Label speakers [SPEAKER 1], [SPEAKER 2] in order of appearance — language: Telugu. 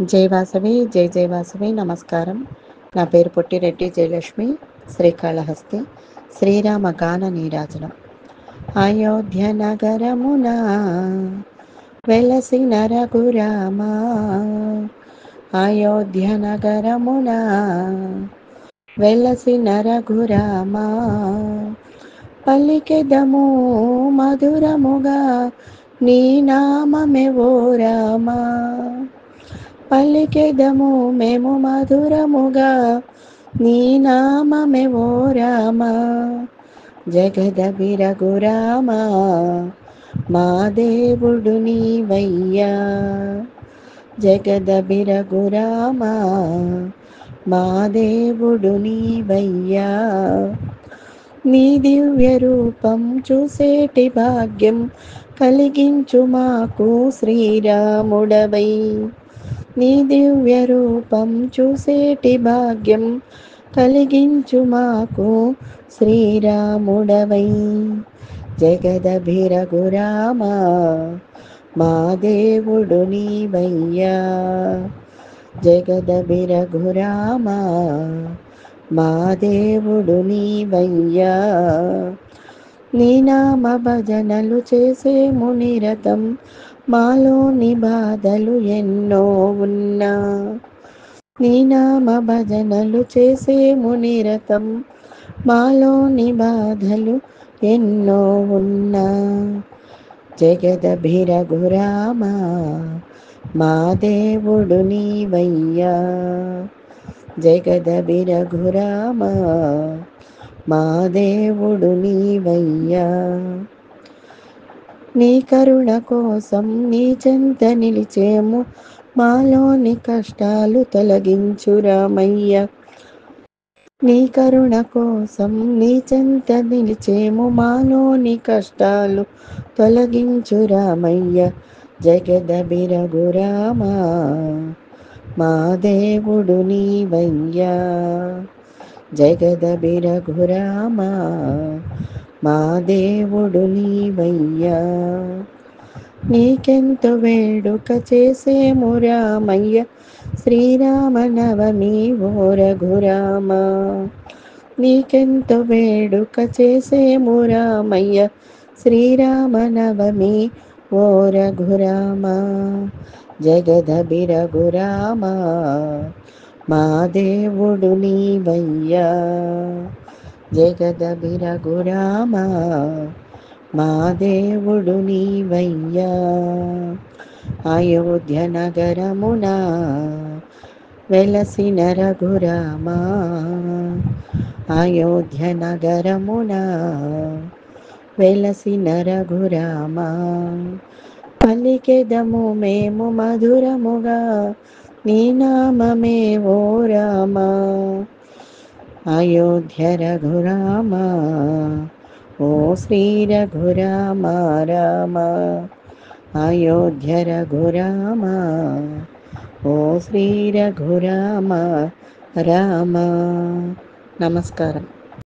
[SPEAKER 1] జై వాసవి, జై జై వాసవి. నమస్కారం. నా పేరు పొట్టిరెడ్డి జయలక్ష్మి, శ్రీకాళహస్తి. శ్రీరామ గాన నీరాజనం. అయోధ్య నగరమున వెలసిన రఘురామ, అయోధ్య నగరమున వెలసిన రఘురామ, పలికెదము మధురముగా నీ నామమే ఓ రామా, పలికెదము మేము మధురముగా నీ నామమే ఓ రామ, జగదభి రఘురామ మా దేవుడు నీవయ్యా, జగదభి రఘురామ మా దేవుడు నీవయ్యా, నీ దివ్య రూపం చూసేటి భాగ్యం కలిగించు మాకు శ్రీరాముడవై, నీ దివ్య రూపం చూసేటి భాగ్యం కలిగించు మాకు శ్రీరాముడవై, జగదభి రఘురామ మా దేవుడు నీవయ్యా, జగదభి రఘురామ మా దేవుడు నీవయ్యా, నీ నామ భజనలు చేసే మునిరతం మాలోని బాధలు ఎన్నో ఉన్నా, నీ నామ భజనలు చేసే మునిరతం మాలోని బాధలు ఎన్నో ఉన్నా, జగదభి రఘురామ మా దేవుడు నీవయ్యా, జగదభి రఘురామ మా దేవుడు నీవయ్యా, నీ కరుణ కోసం నీ చెంత నిలిచేము మాలోని కష్టాలు తొలగించు రామయ్య, నీ కరుణ కోసం నీ చెంత నిలిచేము మాలోని కష్టాలు తొలగించు రామయ్య, జగదభి రఘురామ మా దేవుడు నీవయ్యా, జగదభి రఘురామ మా దేవుడు నీవయ్యా, నీకెంతో వేడుక చేసేము రామయ్య శ్రీరామనవమి ఓ రఘురామ, నీకెంతో వేడుక చేసేము రామయ్య శ్రీరామనవమి ఓ రఘురామ, జగదభి రఘురామ మా దేవుడు నీవయ్యా, జగదభి రఘురామ మా దేవుడు నీవయ్యా, అయోధ్య నగరమున వెలసిన రఘురామ, అయోధ్య నగరమున వెలసిన రఘురామ, పలికెదము మేము మధురముగా నీ నామమే ఓ రామ, అయోధ్య రఘురామ ఓ శ్రీ రఘురామ రామ, అయోధ్య రఘురామ ఓ శ్రీ రఘురామ రామ. నమస్కారం.